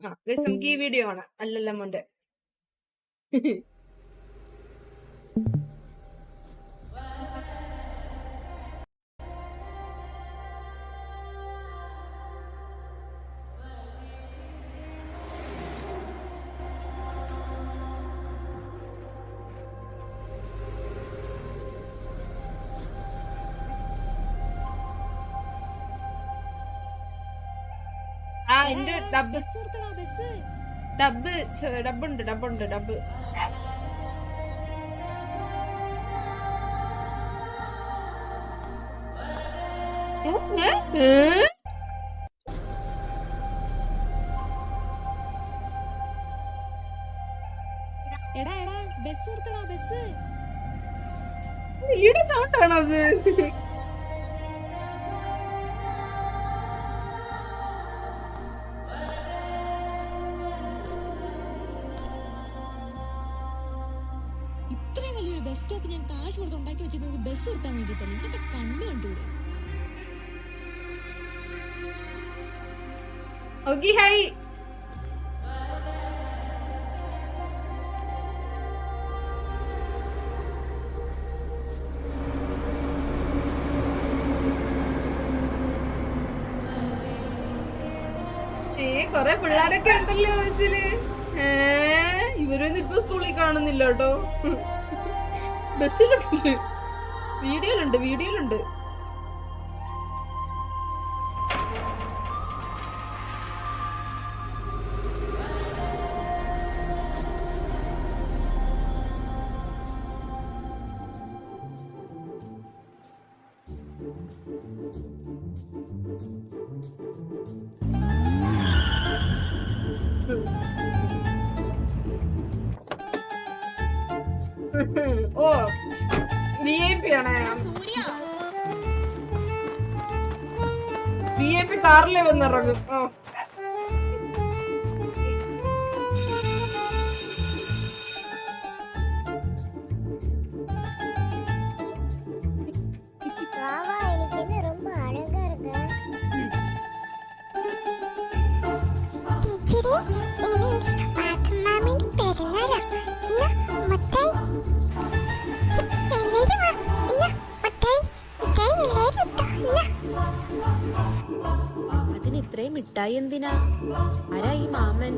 നമുക്ക് ഈ വീഡിയോ ആണ് അല്ലല്ല മോന്റെ. എന്റെ ഡബ്ബുണ്ട്. സൗണ്ട് ആണോ അത്? ഇത്രയും വലിയൊരു ബസ് സ്റ്റോപ്പ് ഞാൻ കാശ് കൊടുത്ത് ഉണ്ടാക്കി വെച്ചിരുന്നത് ബസ് നിർത്താൻ വേണ്ടിയിട്ടല്ല. ഇതൊക്കെ കണ്ണു കണ്ടൂടെ? ഹായ്. കൊറേ പിള്ളേരൊക്കെ ഉണ്ടല്ലോ ബസ്സില്. ഇവരൊന്നും ഇപ്പൊ സ്കൂളിൽ കാണുന്നില്ല കേട്ടോ. ബസ്സിലുണ്ട്, വീഡിയോയിലുണ്ട്. ഓ VIP ആണ്. VIP കാറിലെ വന്നിറങ്ങും. അതിന് ഇത്രയും മിഠായി എന്തിനാ? ആരാ ഈ മാമൻ?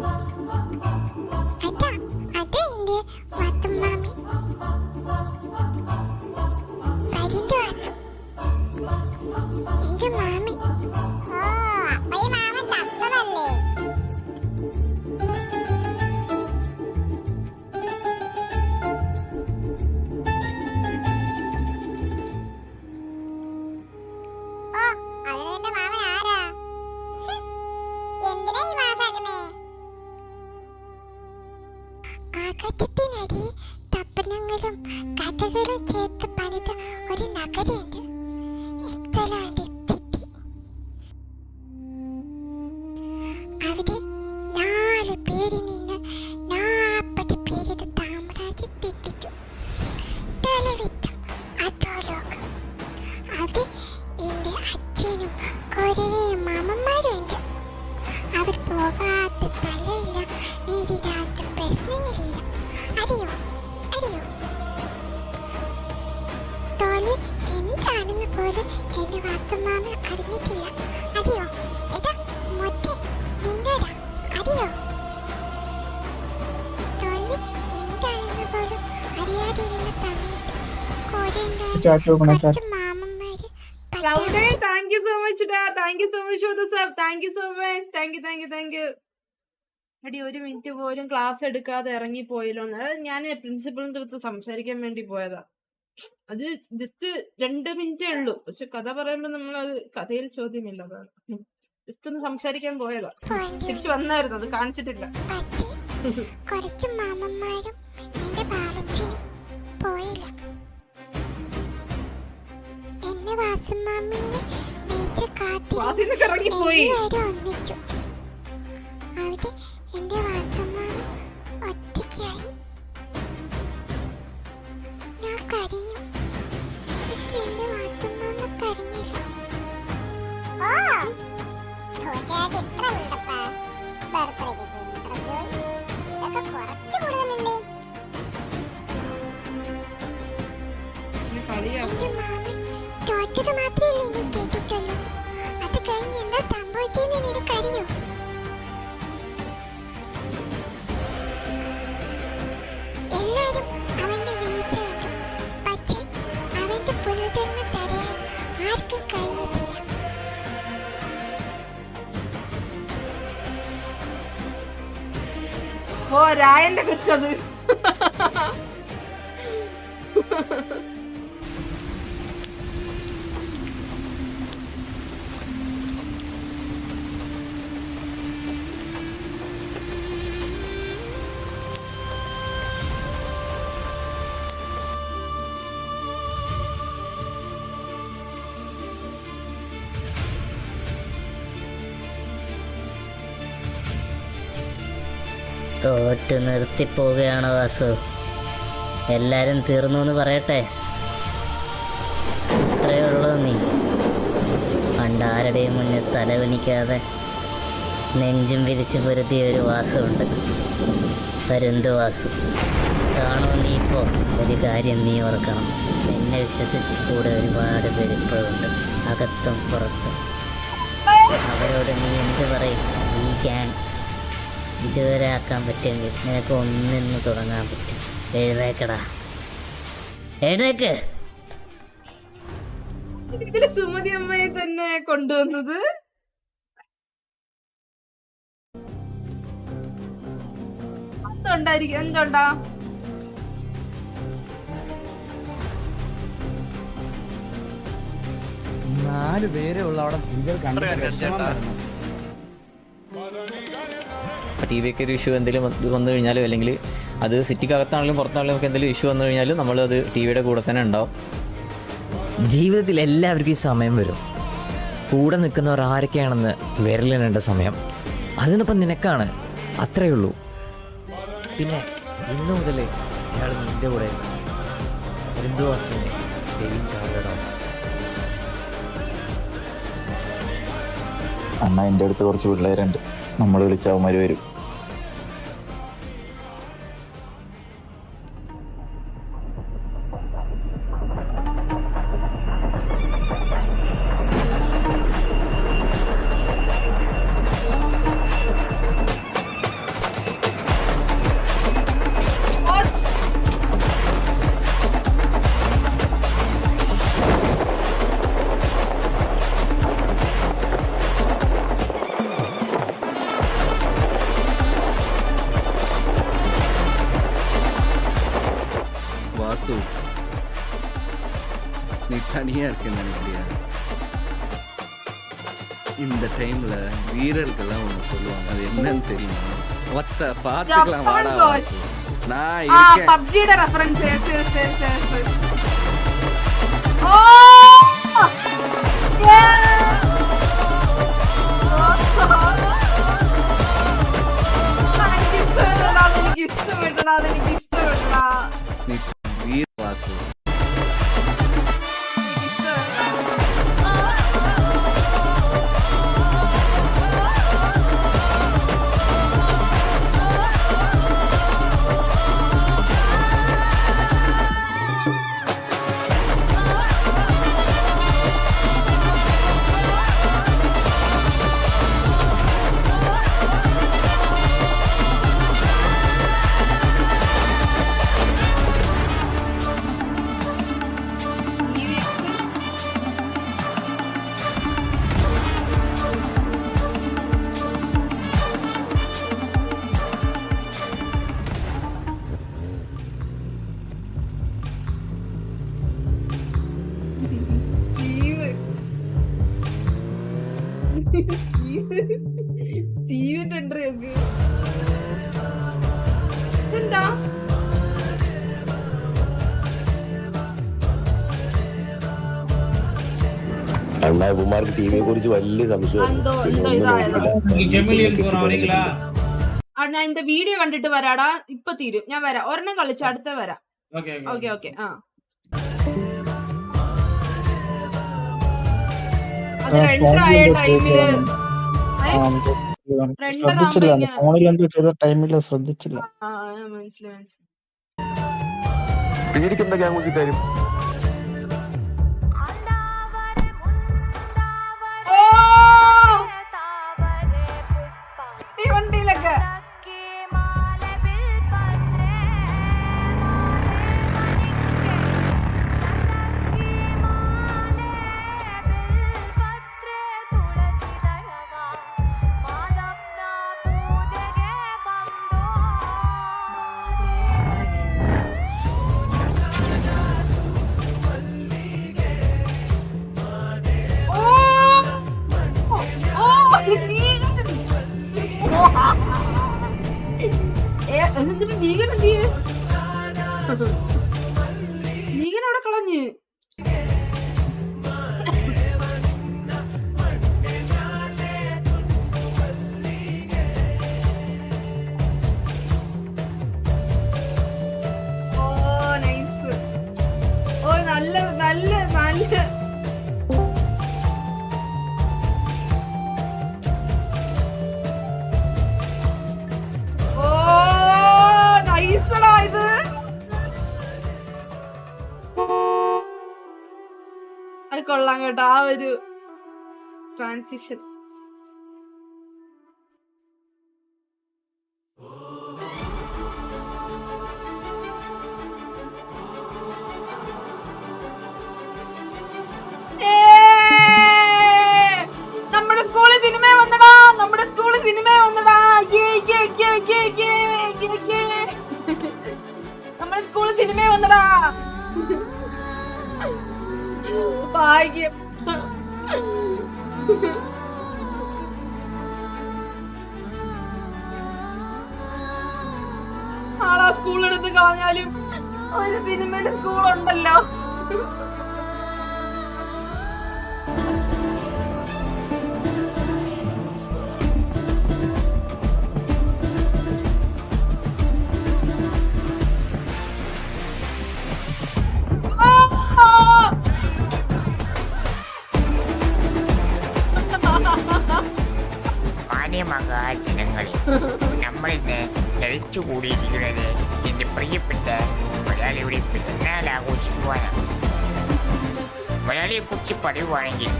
ആകാശത്തിനടി തപ്പനങ്ങളും കഥകളും ചേർത്ത് പണിത ഒരു നഗരമുണ്ട്, എക്സലാൻഡ് സിറ്റി. അവിടെ 4 പേരിൽ നിന്ന് 40 പേരുടെ സാമ്രാജ്യത്തെത്തിച്ചു. തലവിറ്റം അധോലോകം. അവിടെ എന്റെ അച്ഛനും കുറേ മാമന്മാരുണ്ട്. അവർ പോകാത്ത സ്ഥലമില്ല, നേരിടാത്ത പ്രശ്നങ്ങളില്ല. അറിയോ തോൽവി എന്താണെന്ന് പോലും എന്റെ വാത്തമാമ അറിഞ്ഞിട്ടില്ല. അറിയോ എടാ മൊത്തേ നിന്നോടാ. അറിയോ തോൽവി എന്താണെന്ന് പോലും അറിയാതിരുന്ന സമയത്ത് കുറച്ച് മാമന്മാര് thank you so much for the sub. Thank you so much. Thank you. അടി ഒരു മിനിറ്റ് പോലും ക്ലാസ് എടുക്കാതെ ഇറങ്ങിപ്പോയല്ലോ. ഞാൻ പ്രിൻസിപ്പളിന്റെ അടുത്ത് സംസാരിക്കാൻ വേണ്ടി പോയതാ. അത് ജസ്റ്റ് 2 മിനിറ്റേ ഉള്ളൂ. പക്ഷെ കഥ പറയുമ്പോ നമ്മളത് കഥയിൽ ചോദ്യമില്ല. അതാണ് ജസ്റ്റ് ഒന്ന് സംസാരിക്കാൻ പോയതാ. തിരിച്ചു വന്നായിരുന്നു, അത് കാണിച്ചിട്ടില്ല. കുറച്ച് മാമന്മാരും എന്റെ ബാലച്ചനും പോയില്ല. എന്നെ വാസമാമിനെ ഇറങ്ങിപ്പോയി. ഒന്നിച്ചു. അവിടെ എന്റെ വാസമാമ ഒറ്റയ്ക്കായി. ഞാൻ കരഞ്ഞു. എന്റെ വാസമാമ കരഞ്ഞില്ല. അടുക്കളയ്ക്കൊക്കെ ഇത്ര ജോലി ഇതൊക്കെ കുറച്ച് കൂടുതലല്ലേ? എന്റെ മാമി തോറ്റത് മാത്രമല്ലേ നീ കേട്ടിട്ടുള്ളൂ. അത് കഴിഞ്ഞ് എന്താ സംഭവിച്ചെന്ന് നിനക്കറിയോ? എല്ലാരും അവന്റെ വീഴ്ച കണ്ടു. പക്ഷേ അവന്റെ പുനർജന്മം തടയാൻ ആർക്കും കഴിഞ്ഞിട്ടില്ല. ഓ രായന്റെ കൊച്ചത്. തോറ്റ് നിർത്തിപ്പോവുകയാണോ വാസു? എല്ലാരും തീർന്നു എന്ന് പറയട്ടെ. ഇത്രയേ ഉള്ളൂ നീ. പണ്ടാരുടെയും മുന്നിൽ തലവനിക്കാതെ നെഞ്ചും വിരിച്ച് പൊരുത്തിയ ഒരു വാസുണ്ട്, പരുന്തു വാസു. കാണോ നീ ഇപ്പോൾ ഒരു കാര്യം നീ ഓർക്കണം. എന്നെ വിശ്വസിച്ച് കൂടെ ഒരുപാട് പേര് ഇപ്പോഴുണ്ട്, അകത്തും പുറത്തും. അവരോട് നീ എന്ത് പറയും? ഈ ഗ്യാങ് ഇതുവരെ ആക്കാൻ പറ്റുമെങ്കിൽ നിനക്ക് ഒന്നിന്ന് തുടങ്ങാൻ പറ്റും. എഴുന്നേക്കടാ, എഴുന്നേക്ക്. ഇതില് സുമതി അമ്മയെ തന്നെ കൊണ്ടുവന്നത്. എന്തുണ്ടായിരിക്കും? എന്തുണ്ടാ? നാല് പേരേ ഉള്ള അവിടെ ഭീകര കണ്ടിട്ട് വിഷമം വരണം. ടി വിക്ക് ഒരു ഇഷ്യൂ എന്തെങ്കിലും വന്നു കഴിഞ്ഞാലും അല്ലെങ്കിൽ അത് സിറ്റിക്കകത്താണെങ്കിലും പുറത്താണെങ്കിലും നമുക്ക് എന്തെങ്കിലും ഇഷ്യൂ വന്നു കഴിഞ്ഞാലും നമ്മളത് ടി വിയുടെ കൂടെ തന്നെ ഉണ്ടാവും. ജീവിതത്തിൽ എല്ലാവർക്കും ഈ സമയം വരും. കൂടെ നിൽക്കുന്നവർ ആരൊക്കെയാണെന്ന് വിരലിടേണ്ട സമയം അതിനിപ്പം നിനക്കാണ്, അത്രയേ ഉള്ളൂ. പിന്നെ ഇന്നു മുതൽ അയാൾ നിൻ്റെ കൂടെ ബന്ധുവാസിനെ കാണണം. അണ്ണ എൻ്റെ അടുത്ത് കുറച്ച് പിള്ളേരുണ്ട്, നമ്മൾ വിളിച്ചവന്മാർ വരും. வாசு, நீ தனியா இருக்கேன்னு நினைக்கிறியா? இந்த டைம்ல வீரர்கள்லாம் ஒண்ணு சொல்லுவாங்க, அது என்னன்னு தெரியுமா? ஒத்த பாத்துக்கலாம் வாடா வாசு. நான் இருக்கேன். പബ്ജിയുടെ റെഫറൻസ്. എനിക്ക് ഇഷ്ടപ്പെട്ടടാ. நீ வீர வாசு. സ്റ്റീവിന്റെ എൻട്രി നോക്ക്. എന്താ അണ്ണായിമാർക്ക് ടി വിയെ കുറിച്ച് വലിയ സംശയം. ഞാൻ இந்த വീഡിയോ കണ്ടിട്ട് വരാടാ. ഇപ്പൊ തീരും. ഞാൻ വരാം. ഒരെണ്ണം കളിച്ചു അടുത്ത വരാം. ഓക്കെ. അത് രണ്ടായ ടൈമില് ശ്രദ്ധിച്ചില്ല ഫോണിൽ എന്തോ ചെയ്ത ടൈമിൽ ശ്രദ്ധിച്ചില്ല. മനസ്സിലായി. പേടിക്കുന്ന ഗ്യാങ്സിക്കാരും ഈ വണ്ടിയിലൊക്കെ എന്നിട്ട് നീകൻ അവിടെ കളഞ്ഞ്. ഓ നൈസ്. ഓ നല്ല നല്ല നല്ല. അത് കൊള്ളാം കേട്ടോ, ആ ഒരു ട്രാൻസിഷൻ. നമ്മുടെ സ്കൂളിൽ സിനിമ വന്നടാ, നമ്മുടെ സ്കൂളിൽ സിനിമ വന്നടാ. നമ്മുടെ സ്കൂളിൽ സിനിമ വന്നടാ. ഭാഗ്യം. ആളാ സ്കൂളെടുത്ത് കളഞ്ഞാലും ഒരു സിനിമയില് സ്കൂളുണ്ടല്ലോ. ജനങ്ങളെ, നമ്മളിന്ന് കഴിച്ചുകൂടിയിരിക്കുന്നത് എന്റെ പ്രിയപ്പെട്ട മലയാളിയുടെ പെരുന്നാൾ ആഘോഷിക്കുവാനാണ്. മലയാളിയെ കുറിച്ച് പറയുവാണെങ്കിൽ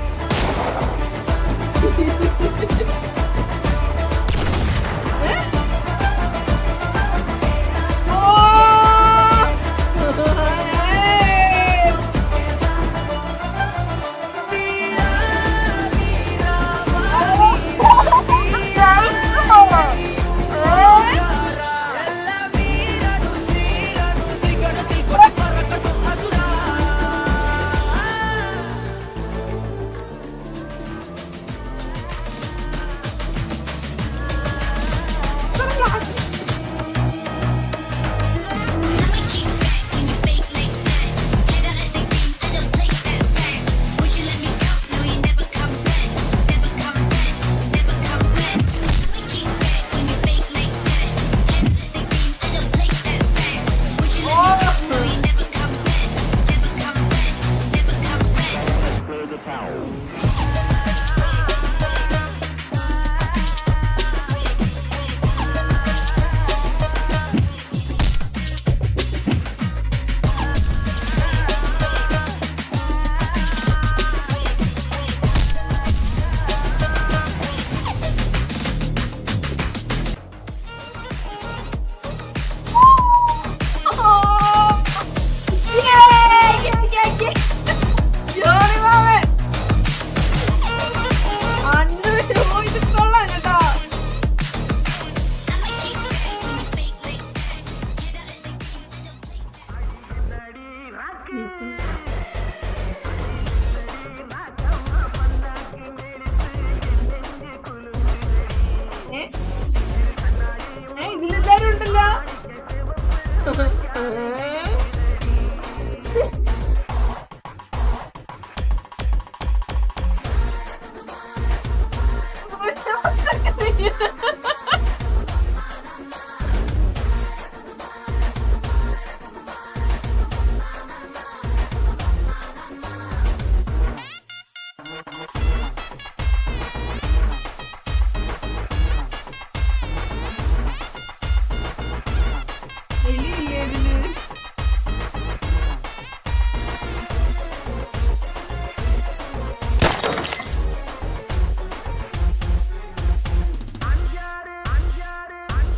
ഇതിലെല്ലാരും ഉണ്ടല്ലോ.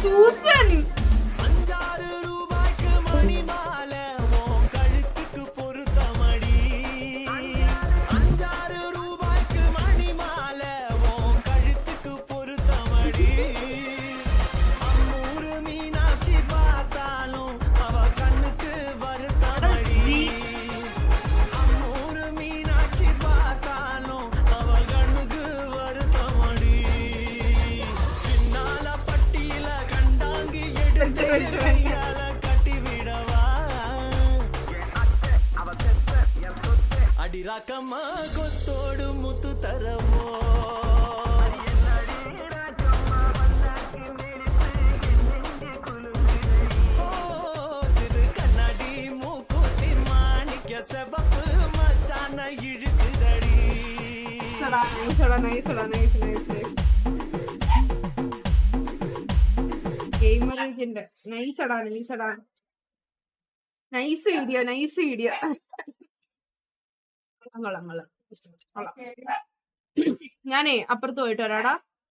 സൂസൻ అడిరాకమ్మ కొత్తోడు ముత్తు తరమో కన్నడి మూకుతి మాణిక్య సెవపు మచాన ఇழுக்குதடி ഗെയിമറിന്റെ നൈസടാ നൈസ് വീഡിയോ ഞാനേ അപ്പുറത്ത് പോയിട്ട് വരാടാ.